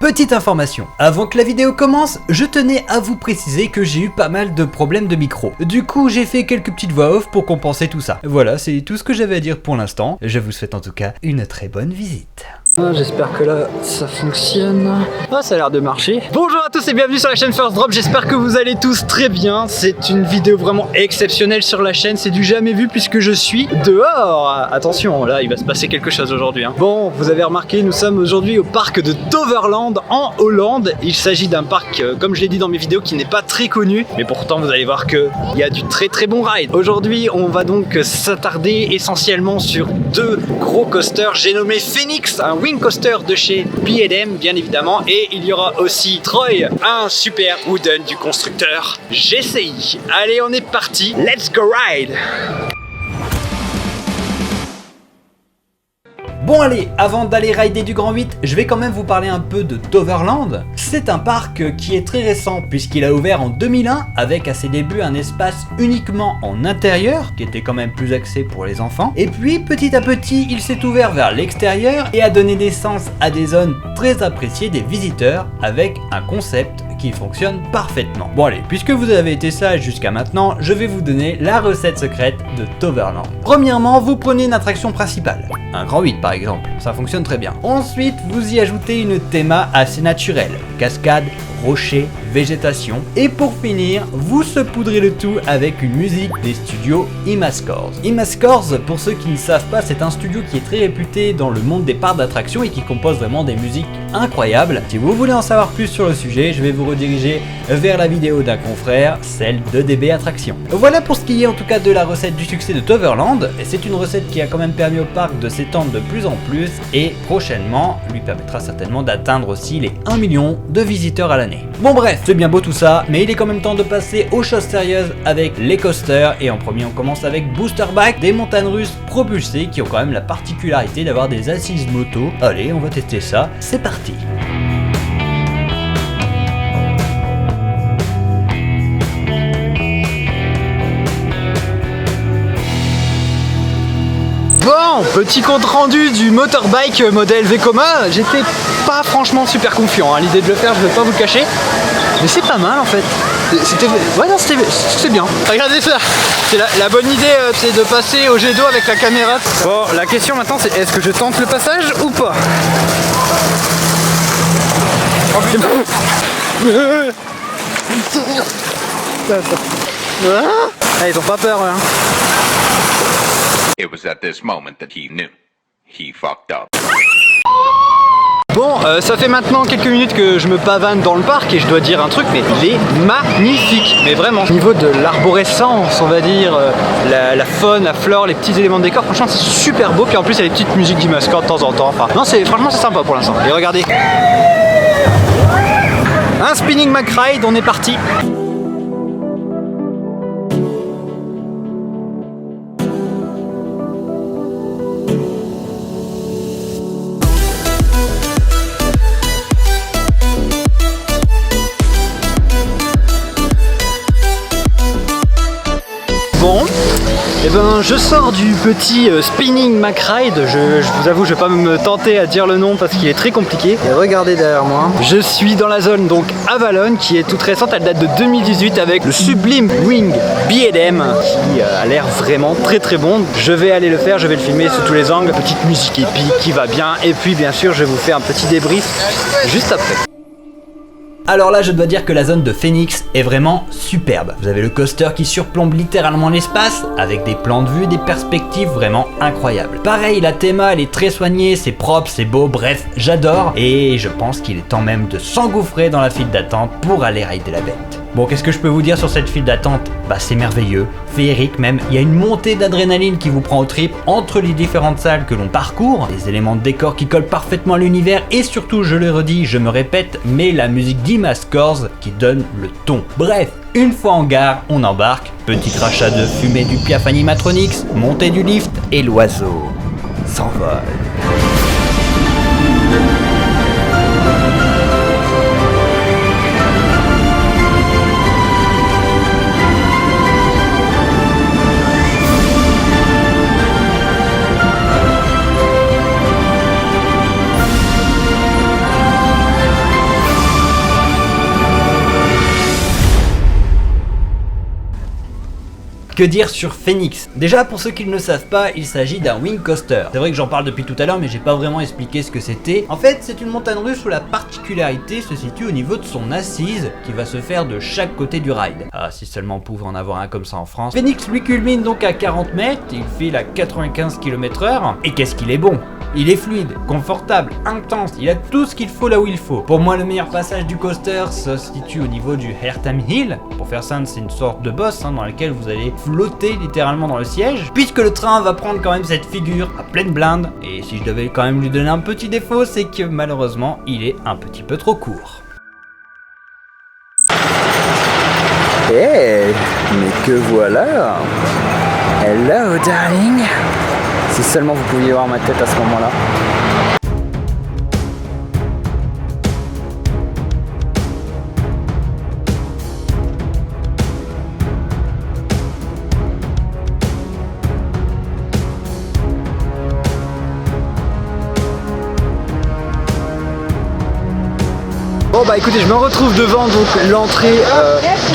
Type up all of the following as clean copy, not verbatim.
Petite information, avant que la vidéo commence, je tenais à vous préciser que j'ai eu pas mal de problèmes de micro. Du coup, j'ai fait quelques petites voix off pour compenser tout ça. Voilà, c'est tout ce que j'avais à dire pour l'instant. Je vous souhaite en tout cas une très bonne visite. J'espère que là ça fonctionne. Ah, ça a l'air de marcher. Bonjour à tous et bienvenue sur la chaîne First Drop. J'espère que vous allez tous très bien. C'est une vidéo vraiment exceptionnelle sur la chaîne. C'est du jamais vu puisque je suis dehors. Attention, là il va se passer quelque chose aujourd'hui. Bon, vous avez remarqué, nous sommes aujourd'hui au parc de Toverland en Hollande. Il s'agit d'un parc, comme je l'ai dit dans mes vidéos, qui n'est pas très connu. Mais pourtant, vous allez voir qu'il y a du très bon ride. Aujourd'hui, on va donc s'attarder essentiellement sur deux gros coasters. J'ai nommé Phoenix, un wing coaster de chez B&M bien évidemment, et il y aura aussi Troy, un super wooden du constructeur GCI. Allez, on est parti, let's go ride. Bon allez, avant d'aller rider du Grand 8, je vais quand même vous parler un peu de Toverland. C'est un parc qui est très récent puisqu'il a ouvert en 2001 avec à ses débuts un espace uniquement en intérieur qui était quand même plus axé pour les enfants. Et puis petit à petit, il s'est ouvert vers l'extérieur et a donné naissance à des zones très appréciées des visiteurs avec un concept qui fonctionne parfaitement. Bon allez, puisque vous avez été sage jusqu'à maintenant, je vais vous donner la recette secrète de Toverland. Premièrement, vous prenez une attraction principale, un Grand 8 par exemple, ça fonctionne très bien. Ensuite, vous y ajoutez une théma assez naturelle, cascade, rochers, végétation. Et pour finir, vous saupoudrez le tout avec une musique des studios Imascores. Imascores, pour ceux qui ne savent pas, c'est un studio qui est très réputé dans le monde des parcs d'attractions et qui compose vraiment des musiques incroyables. Si vous voulez en savoir plus sur le sujet, je vais vous rediriger vers la vidéo d'un confrère, celle de DB Attractions. Voilà pour ce qui est en tout cas de la recette du succès de Toverland. Et c'est une recette qui a quand même permis au parc de s'étendre de plus en plus et prochainement lui permettra certainement d'atteindre aussi les 1 million de visiteurs à l'année. Bon bref, c'est bien beau tout ça, mais il est quand même temps de passer aux choses sérieuses avec les coasters. Et en premier, on commence avec Booster Bike, des montagnes russes propulsées qui ont quand même la particularité d'avoir des assises moto. Allez, on va tester ça, c'est parti. Bon, petit compte rendu du motorbike modèle Vekoma. J'étais pas franchement super confiant, hein. L'idée de le faire, je vais pas vous le cacher, mais c'est pas mal en fait. C'était bien. Regardez ça. C'est la bonne idée, c'est de passer au jet d'eau avec la caméra. Bon, la question maintenant c'est est-ce que je tente le passage ou pas? Ah, ils ont pas peur hein. It was at this moment that he knew. He fucked up. Bon, ça fait maintenant quelques minutes que je me pavane dans le parc et je dois dire un truc, mais il est magnifique. Mais vraiment, au niveau de l'arborescence, on va dire, la faune, la flore, les petits éléments de décor, franchement c'est super beau. Puis en plus il y a des petites musiques d'Imascore de temps en temps. Enfin, non, franchement c'est sympa pour l'instant. Et regardez, un spinning McRide, on est parti. Bon, et ben je sors du petit spinning McRide. Je vous avoue, je vais pas me tenter à dire le nom parce qu'il est très compliqué. Et regardez derrière moi, je suis dans la zone donc Avalon qui est toute récente, elle date de 2018 avec le Sublime Wing B&M qui a l'air vraiment très bon. Je vais aller le faire, je vais le filmer sous tous les angles, petite musique épique qui va bien et puis bien sûr je vais vous faire un petit débrief juste après. Alors là, je dois dire que la zone de Phoenix est vraiment superbe. Vous avez le coaster qui surplombe littéralement l'espace, avec des plans de vue, des perspectives vraiment incroyables. Pareil, la théma, elle est très soignée, c'est propre, c'est beau, bref, j'adore. Et je pense qu'il est temps même de s'engouffrer dans la file d'attente pour aller rider la bête. Bon, qu'est-ce que je peux vous dire sur cette file d'attente? Bah c'est merveilleux, féerique même, il y a une montée d'adrénaline qui vous prend aux tripes entre les différentes salles que l'on parcourt, des éléments de décor qui collent parfaitement à l'univers et surtout, je le redis, je me répète, mais la musique d'Imascores qui donne le ton. Bref, une fois en gare, on embarque, petit crachat de fumée du Piaf Animatronics, montée du lift et l'oiseau s'envole. Que dire sur Phoenix? Déjà, pour ceux qui ne le savent pas, il s'agit d'un wing coaster. C'est vrai que j'en parle depuis tout à l'heure, mais j'ai pas vraiment expliqué ce que c'était. En fait, c'est une montagne russe où la particularité se situe au niveau de son assise, qui va se faire de chaque côté du ride. Ah, si seulement on pouvait en avoir un comme ça en France. Phoenix lui culmine donc à 40 mètres, il file à 95 km/h, et qu'est-ce qu'il est bon! Il est fluide, confortable, intense, il a tout ce qu'il faut là où il faut. Pour moi, le meilleur passage du coaster se situe au niveau du Airtime Hill. Pour faire simple, c'est une sorte de boss dans laquelle vous allez flotter littéralement dans le siège, puisque le train va prendre quand même cette figure à pleine blinde. Et si je devais quand même lui donner un petit défaut, c'est que malheureusement, il est un petit peu trop court. Hey, mais que voilà! Hello, darling! Si seulement vous pouviez voir ma tête à ce moment-là. Bon bah écoutez, je me retrouve devant donc l'entrée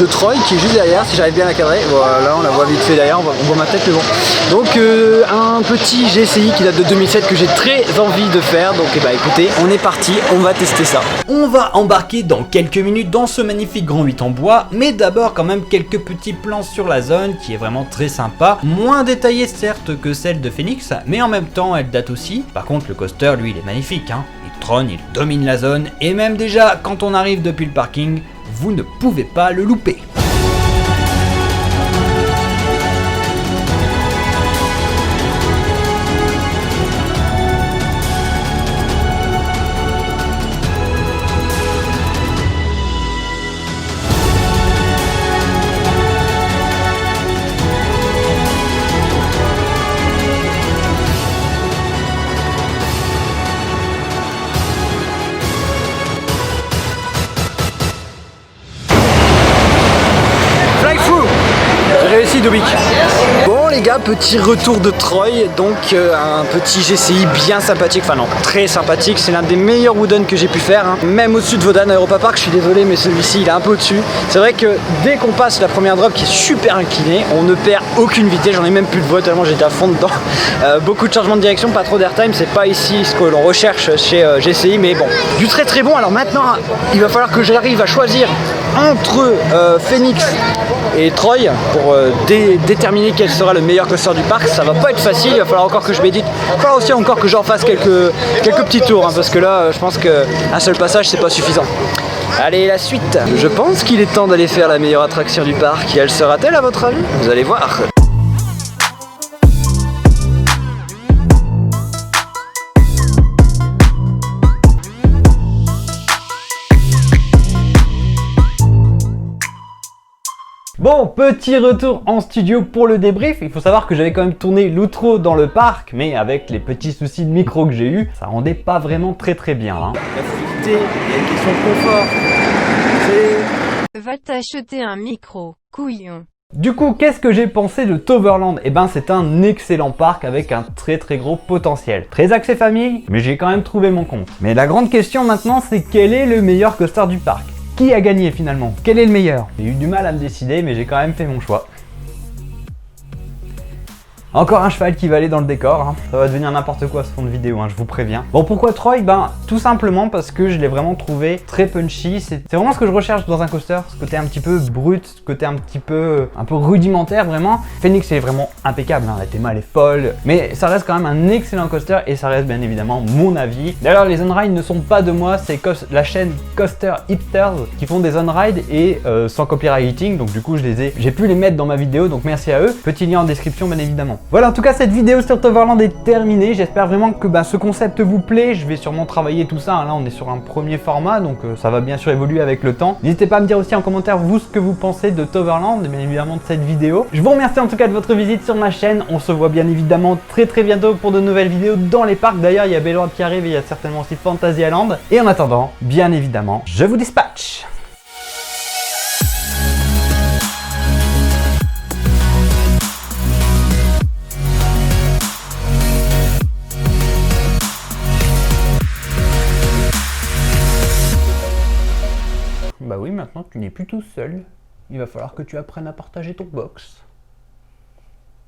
de Troy qui est juste derrière, si j'arrive bien à la cadrer. Voilà, on la voit vite fait derrière, on voit ma tête mais bon. Donc un petit GSI qui date de 2007 que j'ai très envie de faire. Donc bah écoutez, on est parti, on va tester ça. On va embarquer dans quelques minutes dans ce magnifique Grand 8 en bois, mais d'abord quand même quelques petits plans sur la zone qui est vraiment très sympa, moins détaillée certes que celle de Phoenix, mais en même temps elle date aussi. Par contre le coaster lui il est magnifique, hein. Il trône, il domine la zone, et même déjà quand on arrive depuis le parking, vous ne pouvez pas le louper. Réussi Dobik. Bon les gars, petit retour de Troy, donc un petit GCI bien sympathique, enfin non, très sympathique, c'est l'un des meilleurs wooden que j'ai pu faire, hein. Même au-dessus de Vodan à Europa Park, je suis désolé mais celui-ci il est un peu au-dessus. C'est vrai que dès qu'on passe la première drop qui est super inclinée, on ne perd aucune vitesse, j'en ai même plus de voix tellement j'étais à fond dedans. Beaucoup de changements de direction, pas trop d'airtime, c'est pas ici ce que l'on recherche chez GCI, mais bon, du très très bon. Alors maintenant, il va falloir que j'arrive à choisir entre Phoenix et Troy pour déterminer quel sera le meilleur coaster du parc. Ça va pas être facile, il va falloir encore que je médite, il va falloir aussi encore que j'en fasse quelques petits tours, hein, parce que là je pense qu'un seul passage c'est pas suffisant. Allez, la suite. Je pense qu'il est temps d'aller faire la meilleure attraction du parc. Et elle sera-t-elle à votre avis? Vous allez voir. Bon, petit retour en studio pour le débrief. Il faut savoir que j'avais quand même tourné l'outro dans le parc, mais avec les petits soucis de micro que j'ai eu, ça rendait pas vraiment très bien, hein. La fluidité, il y a une question de confort. Va t'acheter un micro, couillon. Du coup, qu'est-ce que j'ai pensé de Toverland? Eh ben, c'est un excellent parc avec un très gros potentiel. Très axé famille, mais j'ai quand même trouvé mon compte. Mais la grande question maintenant, c'est quel est le meilleur coaster du parc? Qui a gagné finalement? Quel est le meilleur? J'ai eu du mal à me décider, mais j'ai quand même fait mon choix. Encore un cheval qui va aller dans le décor, hein. Ça va devenir n'importe quoi ce fond de vidéo, hein, je vous préviens. Bon, pourquoi Troy? Ben, tout simplement parce que je l'ai vraiment trouvé très punchy. C'est vraiment ce que je recherche dans un coaster, ce côté un petit peu brut, ce côté un peu rudimentaire vraiment. Phoenix est vraiment impeccable, hein. La théma elle est folle, mais ça reste quand même un excellent coaster et ça reste bien évidemment mon avis. D'ailleurs, les on-ride ne sont pas de moi, c'est la chaîne Coaster Hipsters qui font des on-ride et sans copywriting, donc du coup j'ai pu les mettre dans ma vidéo, donc merci à eux. Petit lien en description bien évidemment. Voilà, en tout cas cette vidéo sur Toverland est terminée. J'espère vraiment que ce concept vous plaît. Je vais sûrement travailler tout ça, hein. Là on est sur un premier format, donc ça va bien sûr évoluer avec le temps. N'hésitez pas à me dire aussi en commentaire vous ce que vous pensez de Toverland et bien évidemment de cette vidéo. Je vous remercie en tout cas de votre visite sur ma chaîne. On se voit bien évidemment très bientôt pour de nouvelles vidéos dans les parcs. D'ailleurs il y a Bellworld qui arrive et il y a certainement aussi Fantasyland. Et en attendant, bien évidemment, je vous dispatche. Bah oui, maintenant tu n'es plus tout seul. Il va falloir que tu apprennes à partager ton box.